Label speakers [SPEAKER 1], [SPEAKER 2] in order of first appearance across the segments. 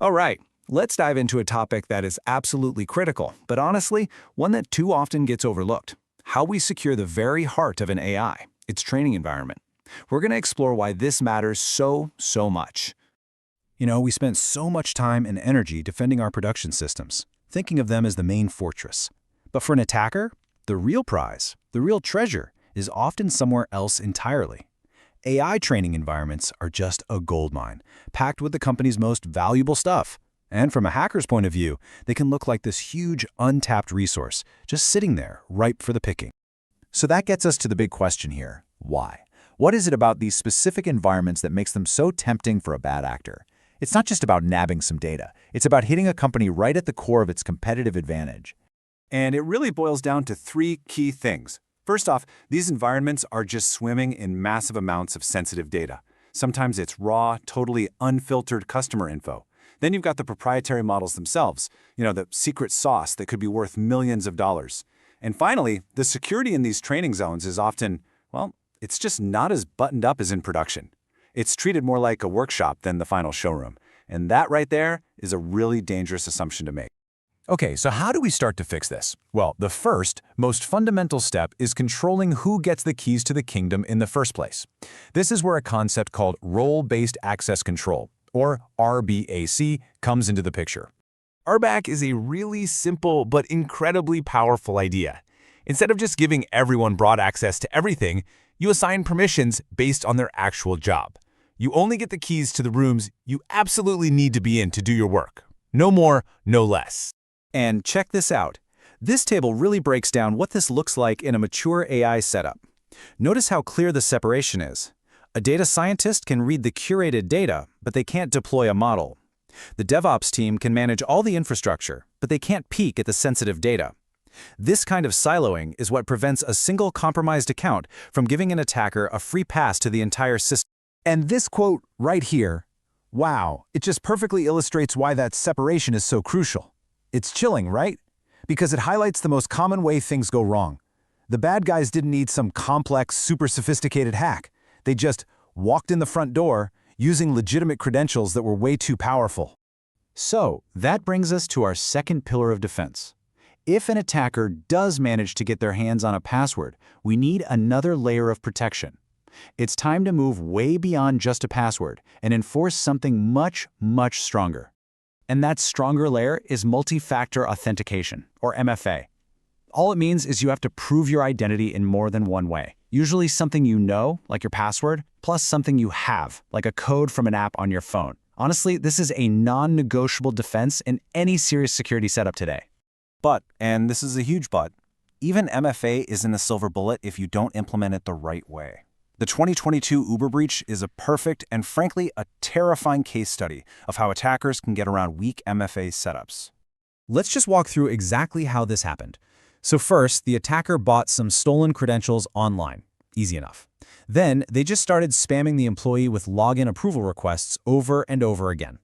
[SPEAKER 1] All right, let's dive into a topic that is absolutely critical, but honestly, one that too often gets overlooked: how we secure the very heart of an AI, its training environment. We're going to explore why this matters so much. We spent so much time and energy defending our production systems, thinking of them as the main fortress. But for an attacker, the real prize, the real treasure, is often somewhere else entirely. AI training environments are just a goldmine, packed with the company's most valuable stuff. And from a hacker's point of view, they can look like this huge, untapped resource, just sitting there, ripe for the picking.
[SPEAKER 2] So that gets us to the big question here: why? What is it about these specific environments that makes them so tempting for a bad actor? It's not just about nabbing some data. It's about hitting a company right at the core of its competitive advantage.
[SPEAKER 3] And it really boils down to three key things. First off, these environments are just swimming in massive amounts of sensitive data. Sometimes it's raw, totally unfiltered customer info. Then you've got the proprietary models themselves, the secret sauce that could be worth millions of dollars. And finally, the security in these training zones is often, it's just not as buttoned up as in production. It's treated more like a workshop than the final showroom. And that right there is a really dangerous assumption to make.
[SPEAKER 2] Okay, so how do we start to fix this? Well, the first, most fundamental step is controlling who gets the keys to the kingdom in the first place. This is where a concept called role-based access control, or RBAC, comes into the picture.
[SPEAKER 4] RBAC is a really simple but incredibly powerful idea. Instead of just giving everyone broad access to everything, you assign permissions based on their actual job. You only get the keys to the rooms you absolutely need to be in to do your work. No more, no less.
[SPEAKER 1] And check this out. This table really breaks down what this looks like in a mature AI setup. Notice how clear the separation is. A data scientist can read the curated data, but they can't deploy a model. The DevOps team can manage all the infrastructure, but they can't peek at the sensitive data. This kind of siloing is what prevents a single compromised account from giving an attacker a free pass to the entire system.
[SPEAKER 2] And this quote right here, wow, it just perfectly illustrates why that separation is so crucial. It's chilling, right? Because it highlights the most common way things go wrong. The bad guys didn't need some complex, super sophisticated hack. They just walked in the front door using legitimate credentials that were way too powerful.
[SPEAKER 1] So that brings us to our second pillar of defense. If an attacker does manage to get their hands on a password, we need another layer of protection. It's time to move way beyond just a password and enforce something much stronger. And that stronger layer is Multi-Factor Authentication, or MFA. All it means is you have to prove your identity in more than one way. Usually something you know, like your password, plus something you have, like a code from an app on your phone. Honestly, this is a non-negotiable defense in any serious security setup today.
[SPEAKER 3] But, and this is a huge but, even MFA isn't a silver bullet if you don't implement it the right way. The 2022 Uber breach is a perfect and frankly a terrifying case study of how attackers can get around weak MFA setups.
[SPEAKER 1] Let's just walk through exactly how this happened. So first, the attacker bought some stolen credentials online. Easy enough. Then they just started spamming the employee with login approval requests over and over again.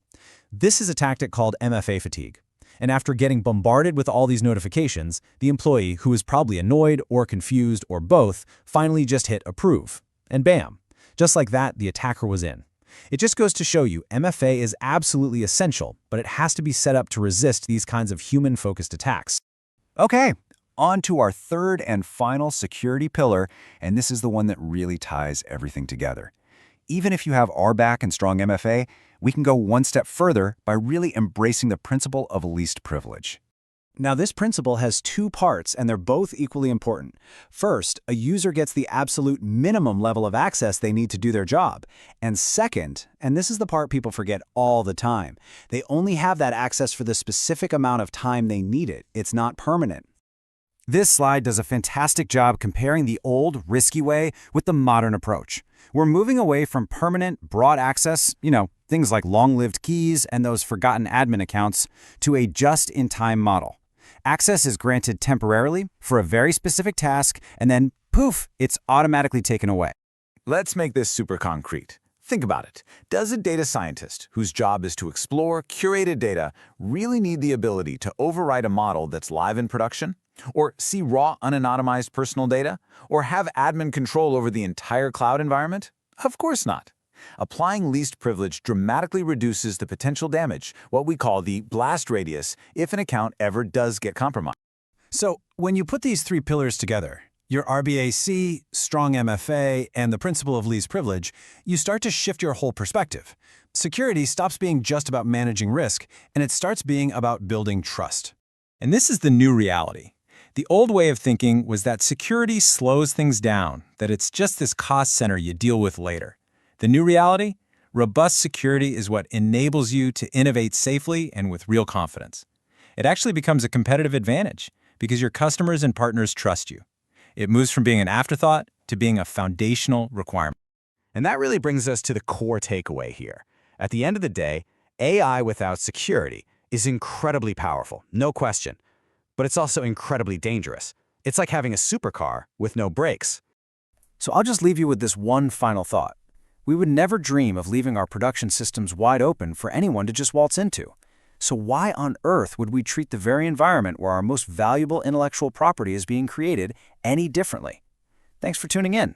[SPEAKER 1] This is a tactic called MFA fatigue. And after getting bombarded with all these notifications, the employee, who was probably annoyed or confused or both, finally just hit approve. And bam, just like that, the attacker was in. It just goes to show you MFA is absolutely essential, but it has to be set up to resist these kinds of human-focused attacks.
[SPEAKER 3] Okay, on to our third and final security pillar, and this is the one that really ties everything together. Even if you have RBAC and strong MFA, we can go one step further by really embracing the principle of least privilege.
[SPEAKER 1] Now, this principle has two parts, and they're both equally important. First, a user gets the absolute minimum level of access they need to do their job. And second, and this is the part people forget all the time, they only have that access for the specific amount of time they need it. It's not permanent.
[SPEAKER 3] This slide does a fantastic job comparing the old, risky way with the modern approach. We're moving away from permanent, broad access, things like long-lived keys and those forgotten admin accounts, to a just-in-time model. Access is granted temporarily for a very specific task, and then, poof, it's automatically taken away.
[SPEAKER 2] Let's make this super concrete. Think about it. Does a data scientist, whose job is to explore curated data, really need the ability to override a model that's live in production? Or see raw, unanonymized personal data? Or have admin control over the entire cloud environment? Of course not. Applying least privilege dramatically reduces the potential damage, what we call the blast radius, if an account ever does get compromised.
[SPEAKER 1] So, when you put these three pillars together, your RBAC, strong MFA, and the principle of least privilege, you start to shift your whole perspective. Security stops being just about managing risk, and it starts being about building trust. And this is the new reality. The old way of thinking was that security slows things down, that it's just this cost center you deal with later. The new reality? Robust security is what enables you to innovate safely and with real confidence. It actually becomes a competitive advantage because your customers and partners trust you. It moves from being an afterthought to being a foundational requirement.
[SPEAKER 2] And that really brings us to the core takeaway here. At the end of the day, AI without security is incredibly powerful, no question. But it's also incredibly dangerous. It's like having a supercar with no brakes.
[SPEAKER 1] So I'll just leave you with this one final thought. We would never dream of leaving our production systems wide open for anyone to just waltz into. So why on earth would we treat the very environment where our most valuable intellectual property is being created any differently? Thanks for tuning in.